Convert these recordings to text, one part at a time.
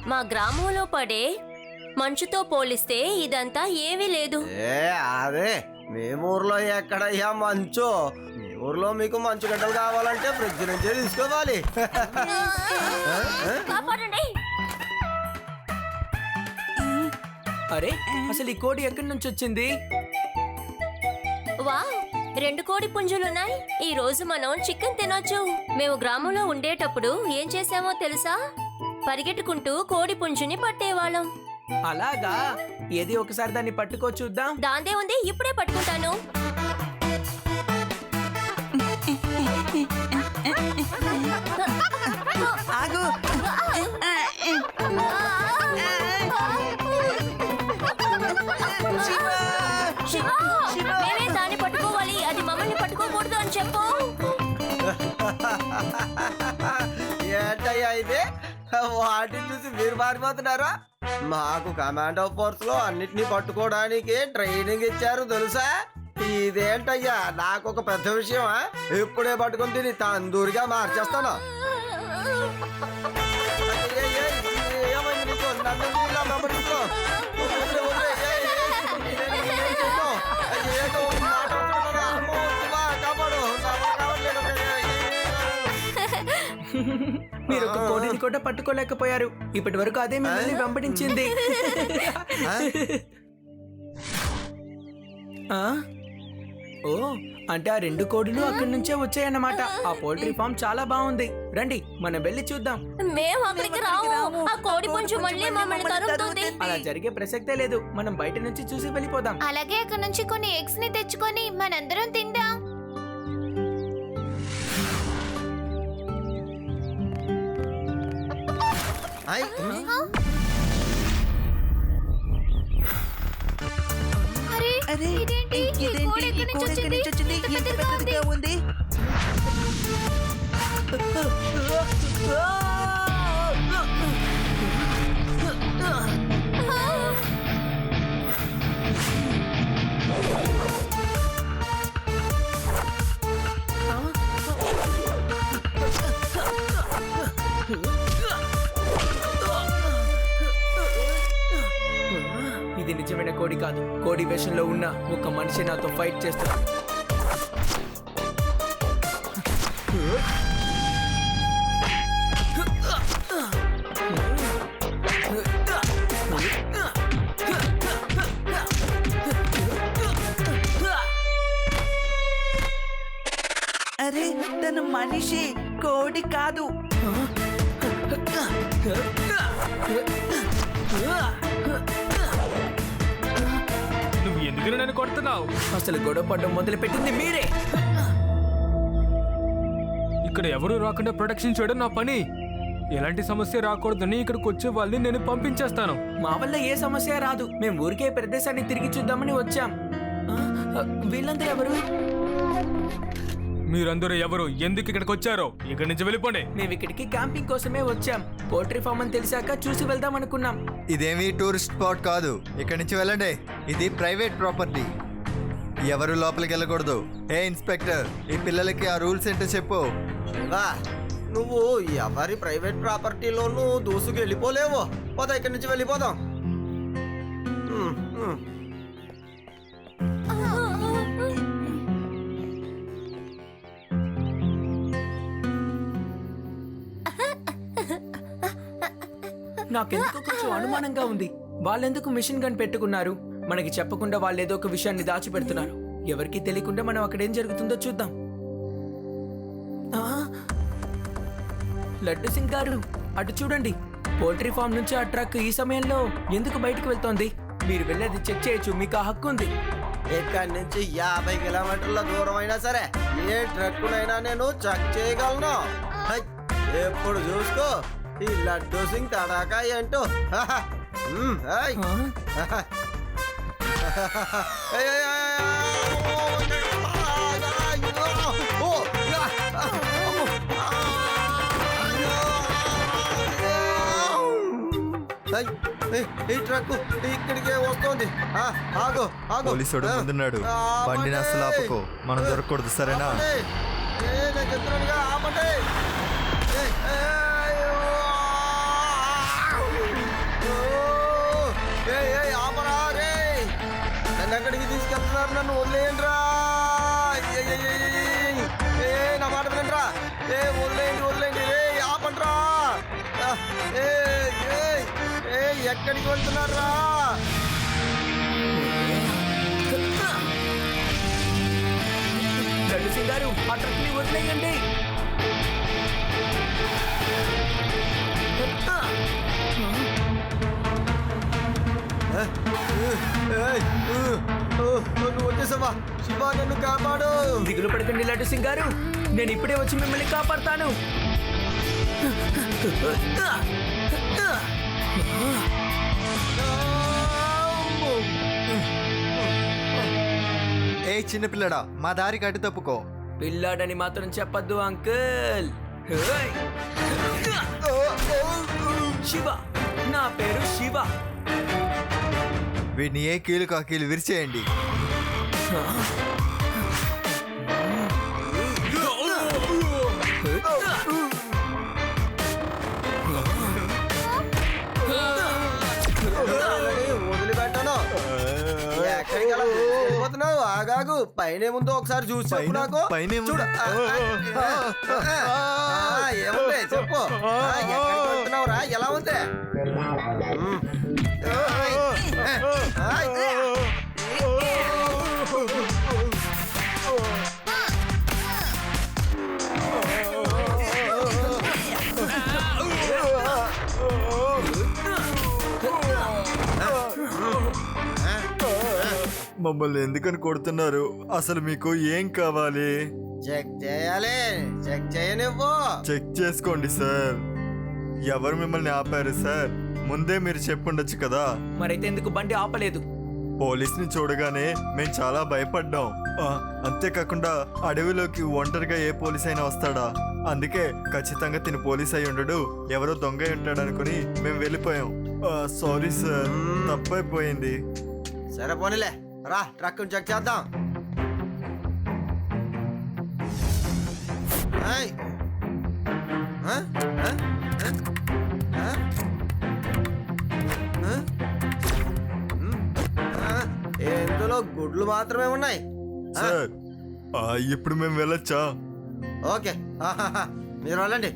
మా గ్రామంలో పడే మంచుతో పోలిస్తే ఇదంతా ఏమీ లేదు. అదే మీ ఊర్లో ఎక్కడయ్యా మంచు? మీ ఊర్లో మీకు మంచు గడ్డలు కావాలంటే ఫ్రిడ్జ్ నుంచే తీసుకోవాలి. అరే అసలు ఈ కోడి ఎక్కడి నుంచి వచ్చింది? వా 2 కోడి పుంజులున్నాయి. ఈ రోజు మనం చికెన్ తినొచ్చు. మేము గ్రామంలో ఉండేటప్పుడు ఏం చేసామో తెలుసా? పరిగెట్టుకుంటూ కోడి పుంజుని పట్టేవాళ్ళం. అలాగా? ఏది ఒకసారి దాన్ని పట్టుకో చూద్దాం. దాందే ఉంది, ఇప్పుడే పట్టుకుంటాను. ఆగు. శివ, మేమే దాన్ని పట్టుకోవాలి, అది మమ్మల్ని పట్టుకోకూడదు అని చెప్పు. ఏంటయ్యా ఇది? వాటిని చూసి మీరు మారిపోతున్నారా? మాకు కమాండో ఫోర్స్ లో అన్నిటినీ పట్టుకోవడానికి ట్రైనింగ్ ఇచ్చారు తెలుసా? ఇదేంటయ్యా నాకు ఒక పెద్ద విషయమా? ఇప్పుడే పట్టుకుని తిని తందూరిగా మార్చేస్తాను. ఏమైంది నీకు? నన్ను ఇలా వెంబడిస్తున్నావు? ఏదో మాట్లాడుతున్నారా? అమ్మో, శివా, కాపాడు. మీరు ఒక కోడిని కూడా పట్టుకోలేకపోయారు. ఇప్పటి వరకు అదే మిమ్మల్ని వెంబడించింది. ఓ అంటే ఆ 2 కోడిలు అక్కడి నుంచే వచ్చాయన్నమాట. ఆ పోల్ట్రీ ఫామ్ చాలా బాగుంది. రండి మనం వెళ్ళి చూద్దాం. మేము అక్కడికి రాము. ఆ కోడి పుంజు మళ్ళీ మమ్మల్ని తరుముతుంది. అలా జరిగే ప్రసక్తే లేదు. మనం బయట నుంచి చూసి వెళ్ళిపోదాం. అలాగే అక్కడ నుంచి కొన్ని ఎగ్స్ ని తెచ్చుకొని మనందరం తిందాం. అరే ఇదేంటి? ఈ కోడి ఎక్కడి నుంచి వచ్చింది? ఇంత పెద్దదిగా ఉంది. ఇది నిజమైన కోడి కాదు. కోడి వేషంలో ఉన్న ఒక మనిషి నాతో ఫైట్ చేస్తాడు. అరే తను మనిషి, కోడి కాదు. నువ్వు ఎందుకు నన్ను కొడుతున్నావు? అసలు గొడవ పడడం మొదలు పెట్టింది మీరే. ఇక్కడ ఎవరు రాకుండా ప్రొటెక్షన్ చేయడం నా పని. ఎలాంటి సమస్య రాకూడదని ఇక్కడికి వచ్చే వాళ్ళని నేను పంపించేస్తాను. మా వల్ల ఏ సమస్య రాదు. మేము ఊరికే ప్రదేశాన్ని తిరిగి చూద్దామని వచ్చాం. వీళ్ళంతా ఎవరు? మీరందరూ ఎవరు? ఎందుకు ఇక్కడికి వచ్చారో ఇక్కడి నుంచి వెళ్ళిపోండి. మేము ఇక్కడికి క్యాంపింగ్ కోసమే వచ్చాం. పోల్ట్రీ ఫామ్ అని తెలిసాక చూసి వెళ్దాం అనుకున్నాం. ఇదేమీ టూరిస్ట్ స్పాట్ కాదు. ఇక్కడి నుంచి వెళ్ళండి. ఇది ప్రైవేట్ ప్రాపర్టీ. ఎవరు లోపలికి వెళ్ళకూడదు. ఏ ఇన్స్పెక్టర్, ఈ పిల్లలకి ఆ రూల్స్ ఏంటో చెప్పు. శివా, నువ్వు ఎవరి ప్రైవేట్ ప్రాపర్టీలోనూ దూసుకు వెళ్ళిపోలేవు. పోతా, ఇక్కడి నుంచి వెళ్ళిపోదాం. నాకెందుకో కొంచెం అనుమానంగా ఉంది. వాళ్ళెందుకు మిషన్ గన్ పెట్టుకున్నారు? మనకి చెప్పకుండా వాళ్ళు ఏదో ఒక విషయాన్ని దాచిపెడుతున్నారు. ఎవరికి తెలియకుండా మనం అక్కడ ఏం జరుగుతుందో చూద్దాం. లడ్డు సింగ్ గారు, అటు చూడండి. పోల్ట్రీ ఫామ్ నుంచి ఆ ట్రక్ ఈ సమయంలో ఎందుకు బయటకు వెళ్తోంది? మీరు వెళ్ళేది చెక్ చేయొచ్చు. మీకు ఆ హక్కు ఉంది. ఇక్కడి నుంచి 50 కిలోమీటర్ల దూరం అయినా సరే ఏ ట్రక్కునైనా నేను చెక్ చేయగలను. ఎప్పుడు చూసుకో ఈ లడ్డు సింగ్ తడాకా ఏంటో. ఈ ట్రక్ ఇక్కడికే వస్తుంది. ఆగు ఆగు. పోలీసుడు ముందున్నాడు. బండిని అసలు ఆపుకో. మనం దొరకకూడదు, సరేనా? చెప్తున్నానుగా, ఆపండి. నన్ను వదిలేయండిరా. నా మాట వినండిరా. వదిలేయండి. ఆపండ్రా. ఎక్కడికి వెళ్తున్నారా? లడ్డు సింగ్ గారు ఆ ట్రక్ ని వదిలేయండి. నువ్వు వచ్చేసావా? శివ నన్ను కాపాడు. దిగులు పడకండి లడ్డు సింగ్ గారు, నేను ఇప్పుడే వచ్చి మిమ్మల్ని కాపాడతాను. ఏ చిన్నపిల్లడా మా దారి కట్టి తప్పుకో. పిల్లాడని మాత్రం చెప్పద్దు అంకుల్. హేయ్! శివ, నా పేరు శివ. వీడిని ఏ కీలు కాకీలు విరిచేయండి. వదిలిపెట్టాను. ఎక్కడికి అలా వెళ్ళిపోతున్నావు? ఆగాగు. పైనేముందో ఒకసారి చూసి చెప్పు నాకు. పైనేముందో? చూడు. ఏముంది చెప్పు. ఎక్కడికి వెళ్తున్నావురా? ఎలా ఉంది? మమ్మల్ని ఎందుకని కొడుతున్నారు? అసలు మీకు ఏం కావాలి? చెక్ చేయాలి. చెక్ చేయనివ్వు. చెక్ చేసుకోండి సార్. ఎవరు మిమ్మల్ని ఆపారు సార్? ముందే మీరు చెప్పుండొచ్చు కదా. మరైతే ఎందుకు బండి ఆపలేదు? పోలీస్ని చూడగానే మేము చాలా భయపడ్డాం. అంతేకాకుండా అడవిలోకి ఒంటరిగా ఏ పోలీస్ అయినా వస్తాడా? అందుకే ఖచ్చితంగా తిని పోలీస్ అయి ఉండడు, ఎవరో దొంగ అయి ఉంటాడు అనుకుని మేము వెళ్ళిపోయాం. సారీ సార్, తప్పైపోయింది. సరే పోనీలే, రా ట్రక్ చెక్ చేద్దాం. ఏయ్. ఆ? ఆ? ఆ? ఆ? ఇందులో గుడ్లు మాత్రమే ఉన్నాయి. సార్ ఇప్పుడు మేము వెళ్ళొచ్చా? ఓకే, మీరు వెళ్ళండి.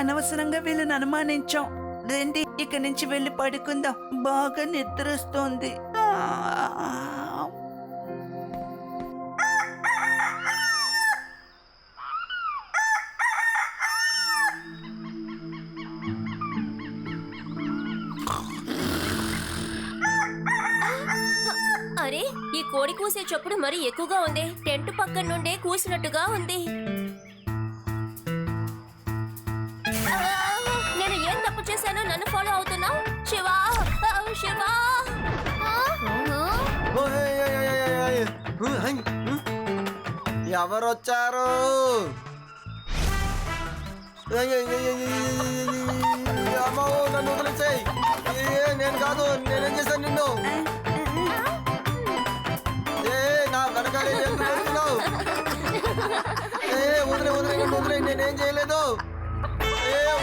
అనవసరంగా వీళ్ళని అనుమానించాం. రండి ఇక్కడి నుంచి వెళ్ళి పడుకుందాం. బాగా నిద్ర వస్తోంది. అరే, ఈ కోడి కూసే చప్పుడు మరి ఎక్కువగా ఉంది. టెంట్ పక్కన నుండే కూసినట్టుగా ఉంది. నేను ఏం తప్పు చేశానో నన్ను ఫాలో అవుతున్నావు? శివా, శివా! ఎవరొచ్చారు? అమ్మో, నన్ను వదిలేసేయ్. నేను కాదు, నేనేం చేశాను నిన్ను? నా వెనకాలే ఎందుకు వెళ్తున్నావు? వదిలే, నేనేం చేయలేదు.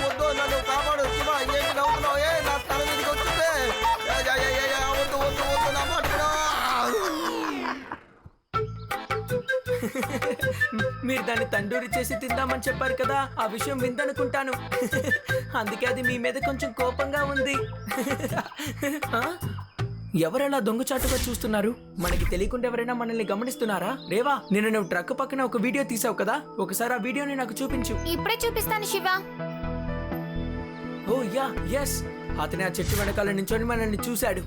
వద్దు, నన్ను కాపాడు. శివ, ఏంటి నవ్వుతున్నావు? నా తల మీదకి వచ్చిందే. వద్దు, నా మాట విను. మీరు దాన్ని తండూరి చేసి తిందామని చెప్పారు కదా, ఆ విషయం విందనుకుంటాను. అందుకే అది మీ మీద కొంచెం కోపంగా ఉంది. ఎవరైనా దొంగచాటుగా చూస్తున్నారు? మనకి తెలియకుండా ఎవరైనా మనల్ని గమనిస్తున్నారా? రేవా, నిన్న నువ్వు ట్రక్ పక్కన ఒక వీడియో తీసావు కదా, ఒకసారి ఆ వీడియోని నాకు చూపించు. ఇప్పుడే చూపిస్తాను శివ. ఓ యా, ఎస్, అతని ఆ చెట్టు వెనకాల నించొని మనల్ని చూశాడు.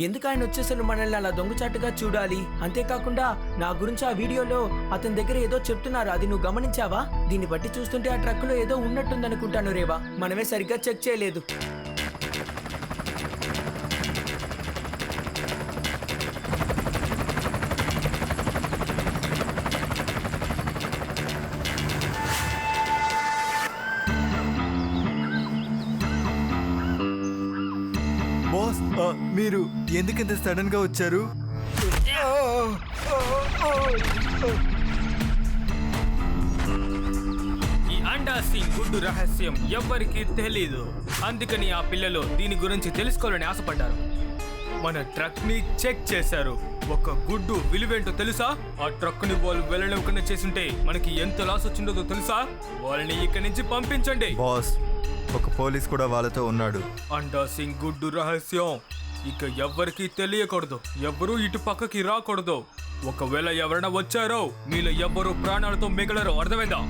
ఎందుకు ఆయన వచ్చేసలు మనల్ని అలా దొంగచాటుగా చూడాలి? అంతేకాకుండా నా గురించి ఆ వీడియోలో అతని దగ్గర ఏదో చెప్తున్నారు, అది నువ్వు గమనించావా? దీన్ని బట్టి చూస్తుంటే ఆ ట్రక్ లో ఏదో ఉన్నట్టుందనుకుంటాను రేవా. మనమే సరిగ్గా చెక్ చేయలేదు. బాస్, మీరు ఎందుకంత సడన్ గా వచ్చారు? ఈ అండాసి గుడ్డు రహస్యం ఎవ్వరికీ తెలీదు. అందుకని ఆ పిల్లలు దీని గురించి తెలుసుకోవాలని ఆశపడ్డారు. మన ట్రక్ ని చెక్ చేశారు. ఒక గుడ్డు విలువేంటో తెలుసా? ఆ ట్రక్ ని వాళ్ళు వెళ్ళనివ్వకుండా చేస్తుంటే మనకి ఎంత లాస్ వచ్చిందో తెలుసా? వాళ్ళని ఇక్కడి నుంచి పంపించండి. బాస్, ఒక పోలీస్ కూడా వాళ్ళతో ఉన్నాడు. అండా సింగ్ గుడ్డు రహస్యం ఇక ఎవ్వరికి తెలియకూడదు. ఎవ్వరూ ఇటు పక్కకి రాకూడదు. ఒకవేళ ఎవరైనా వచ్చారో మీలో ఎవ్వరూ ప్రాణాలతో మిగలరు. అర్థమైందా?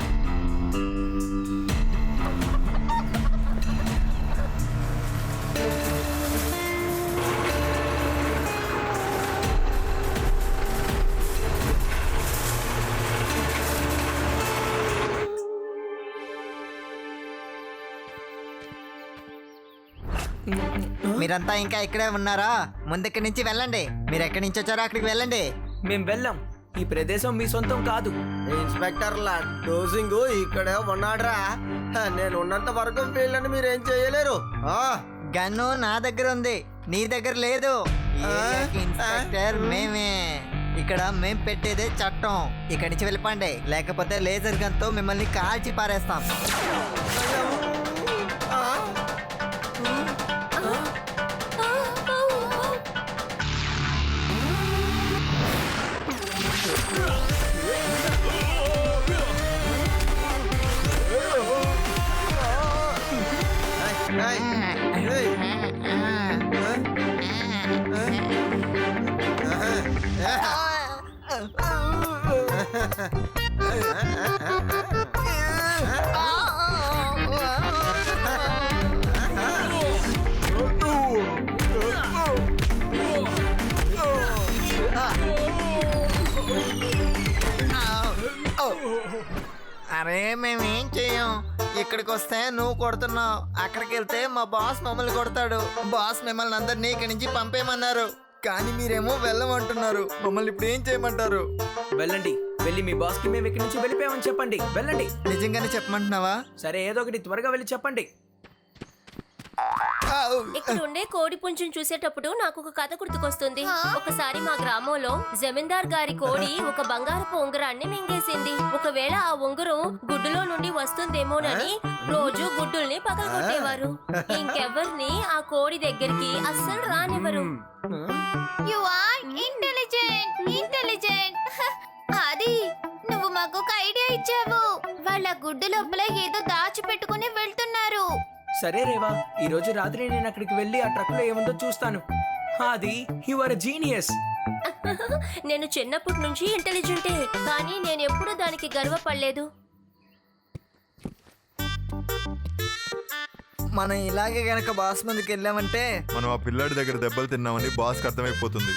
మీరంతా ఇంకా ఇక్కడే ఉన్నారా? ముందుకి నుంచి వెళ్ళండి. మీరు ఎక్కడి నుంచి వచ్చారో అక్కడికి వెళ్ళండి. మేం వెళ్ళాం. ఈ ప్రదేశం మీ సొంతం కాదు. ఇన్స్పెక్టర్ లడ్డూ సింగ్ ఇక్కడే ఉన్నాడ్రా. నేను ఉన్నంత వరకు వీళ్ళని మీరేం చేయలేరు. గన్ను నా దగ్గర ఉంది, నీ దగ్గర లేదు. ఈ ఏరియాకి ఇన్స్పెక్టర్ మేమే. ఇక్కడ మేం పెట్టేదే చట్టం. ఇక్కడి నుంచి వెళ్ళిపోండి, లేకపోతే లేజర్ గన్ తో మిమ్మల్ని కాల్చి పారేస్తాం. అరే మేమేం చెయ్యం. ఇక్కడికి వస్తే నువ్వు కొడుతున్నావు, అక్కడికి వెళ్తే మా బాస్ మమ్మల్ని కొడతాడు. బాస్ మిమ్మల్ని అందరినీ ఇక్కడి నుంచి పంపేయమన్నారు, కానీ మీరేమో వెళ్ళమంటున్నారు. మమ్మల్ని ఇప్పుడు ఏం చేయమంటారు? వెళ్ళండి, వెళ్ళి మీ బాస్ కి మేము ఇక్కడి నుంచి వెళ్ళిపోయామని చెప్పండి. వెళ్ళండి. నిజంగానే చెప్పమంటున్నావా? సరే, ఏదో ఒకటి త్వరగా వెళ్ళి చెప్పండి. ఇక్కడ ఉండే కోడి పుంజుని చూసేటప్పుడు నాకు ఒక కథ గుర్తుకొస్తుంది. ఒకసారి మా గ్రామంలో జమీందార్ గారి కోడి ఒక బంగారపు ఉంగరాన్ని మింగేసింది. ఒకవేళ ఆ ఉంగరం గుడ్డులో నుండి వస్తుందేమోనని రోజు గుడ్డుల్ని పగలగొట్టేవారు. ఇంకెవ్వరిని ఆ కోడి దగ్గరికి అస్సలు రానివ్వరు. You are intelligent. అది నువ్వు మాకు ఒక ఐడియా ఇచ్చావు. వాళ్ళ గుడ్డు లోపల ఏదో దాచిపెట్టుకుని వెళ్తున్నారు. సరే రేవా, ఈ రోజు రాత్రి నేను అక్కడికి వెళ్ళి ఆ ట్రక్ లో ఏముందో చూస్తాను. అది యు ఆర్ జీనియస్. నేను చిన్నప్పటి నుంచి ఇంటెలిజెంటే, కానీ నేను ఎప్పుడూ దానికి గర్వపడలేదు. మనం ఇలాగే గనక బాస్ ముందుకు వెళ్ళామంటే మనం ఆ పిల్లాడి దగ్గర దెబ్బలు తిన్నామని బాస్కి అర్థమైపోతుంది.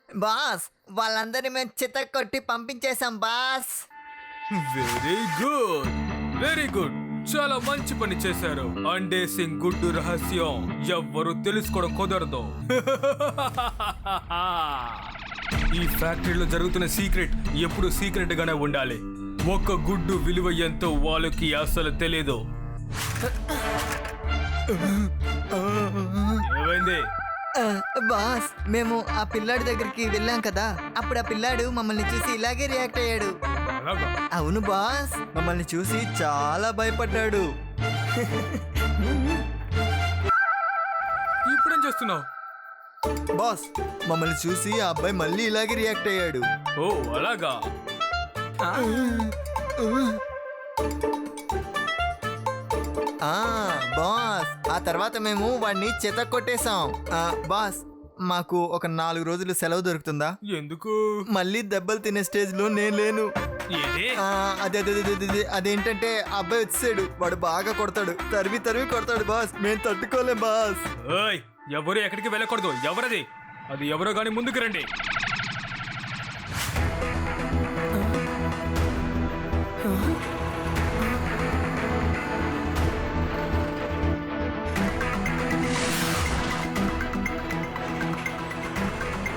బాస్, వాళ్ళందరినీ మేము చిత్త కొట్టి పంపించేశాం బాస్. వెరీ గుడ్, చాలా మంచి పని చేశారు. అండే సింగ్ గుడ్డు రహస్యం ఎవ్వరు తెలుసుకోవడం కుదరదు. ఈ ఫ్యాక్టరీలో జరుగుతున్న సీక్రెట్ ఎప్పుడు సీక్రెట్ గానే ఉండాలి. ఒక గుడ్డు విలువ ఎంతో వాళ్ళకి అసలు తెలియదు. ఏమైంది? బాస్, మేము ఆ పిల్లాడి దగ్గరికి వెళ్ళాం కదా, అప్పుడు ఆ పిల్లాడు మమ్మల్ని చూసి ఇలాగే రియాక్ట్ అయ్యాడు. అలాగా? అవును బాస్, మమ్మల్ని చూసి చాలా భయపడ్డాడు. ఇప్పుడేం చేస్తున్నావు? బాస్, మమ్మల్ని చూసి ఆ అబ్బాయి మళ్ళీ ఇలాగే రియాక్ట్ అయ్యాడు. ఓ అలాగా? బాస్, ఆ తర్వాత మేము వాడిని చెత్త కొట్టేశాం. బాస్, మాకు ఒక 4 రోజులు సెలవు దొరుకుతుందా? ఎందుకు? మళ్ళీ దెబ్బలు తినే స్టేజ్ లో నేను లేను. ఏది? అదేంటంటే ఆ అబ్బాయి వచ్చాడు, వాడు బాగా కొడతాడు, తరివి కొడతాడు బాస్, మేము తట్టుకోలేం బాస్. ఓయ్, ఎవరు ఎక్కడికి వెళ్ళకూడదు. ఎవరది? అది ఎవరో గాని ముందుకు రండి.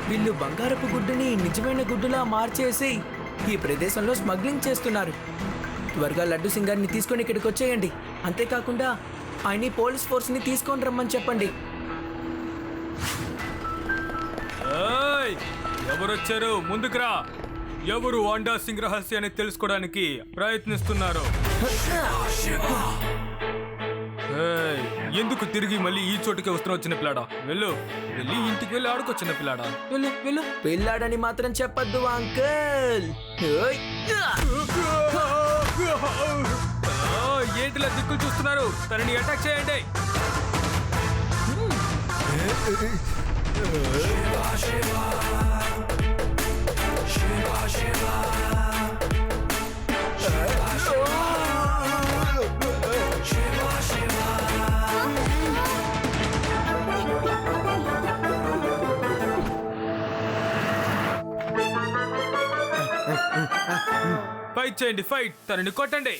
వీళ్ళు బంగారపు గుడ్డుని నిజమైన గుడ్డులా మార్చేసి ఈ ప్రదేశంలో స్మగ్లింగ్ చేస్తున్నారు. త్వరగా లడ్డు సింగాన్ని తీసుకొని ఇక్కడికి వచ్చేయండి. అంతేకాకుండా ఆయన పోలీస్ ఫోర్స్ ని తీసుకొని రమ్మని చెప్పండి. ఎవరొచ్చారు? ముందుకు రా. ఎవరు అండా సింగ్ రహస్యాన్ని తెలుసుకోవడానికి ప్రయత్నిస్తున్నారు? ఏయ్, ఎందుకు తిరిగి మళ్ళీ ఈ చోటుకే వస్తున్నావు చిన్న పిల్లాడా? వెళ్ళు, వెళ్ళి ఇంటికి వెళ్ళి ఆడుకో చిన్న పిల్లాడా. వెళ్ళు వెళ్ళు. పిల్లాడని మాత్రం చెప్పొద్దు అంకుల్. ఓయ్. ఏంటిలా దిక్కులు చూస్తున్నారు? తనని అటాక్ చేయండి. ఫైట్ చేయండి, ఫైట్. తనని కొట్టండి.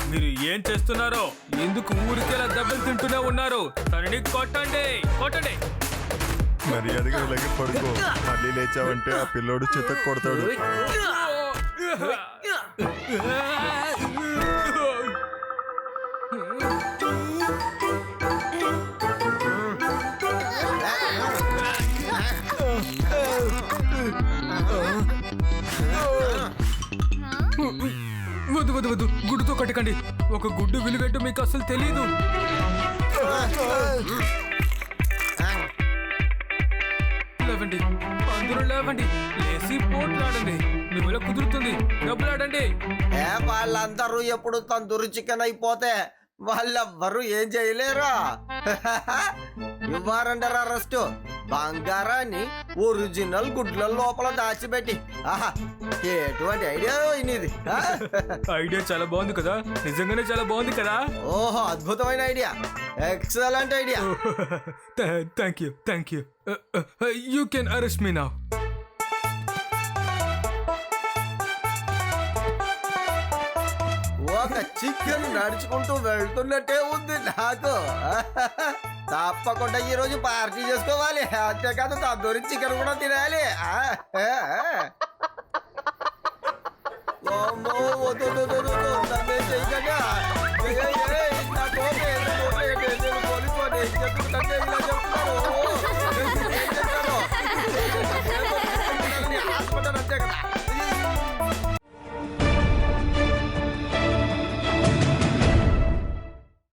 మీరు ఏం చేస్తున్నారో? ఎందుకు ఊరికేలా దెబ్బలు తింటూనే ఉన్నారు? తనని కొట్టండి, కొట్టండి. మర్యాదగా ఇలాగే పడుకో. మళ్ళీ లేచావంటే ఆ పిల్లోడు చితక్ కొడతాడు. వద్దు వద్దు వద్దు, గుడ్డుతో కట్టకండి. ఒక గుడ్డు విలువేంటో మీకు అసలు తెలియదు. లేవండి, అందరూ లేవండి. లేసి పోట్లాడండి. మిమ్మల్ని కుదురుతుంది. డబ్బులాడండి. వాళ్ళందరూ ఎప్పుడు తందూరి చికెన్ అయిపోతే వాళ్ళెవ్వరూ ఏం చేయలేరా? ఇవ్వారంటారా అరెస్ట్? బంగారాన్ని ఒరిజినల్ గుడ్ల లోపల దాచిపెట్టి. ఆహా, ఎటువంటి ఐడియా ఇది? ఐడియా చాలా బాగుంది కదా? నిజంగానే చాలా బాగుంది కదా? ఓహో, అద్భుతమైన idea. Excellent idea. Thank you, thank you. You can arrest me now. ఒక చికెన్ నడుచుకుంటూ వెళ్తున్నట్టే ఉంది నాకు. తప్పకుండా ఈ రోజు పార్టీ చేసుకోవాలి. అంతేకాదు తందూరి చికెన్ కూడా తినాలి. అమ్మో, వద్దు, వద్దు, వద్దు, వద్దు. నన్ను చేయకండి. నా కోపం ఏంటి? పోలీసు వాడిని ఎందుకు నన్ను ఇలా చెప్తున్నారు?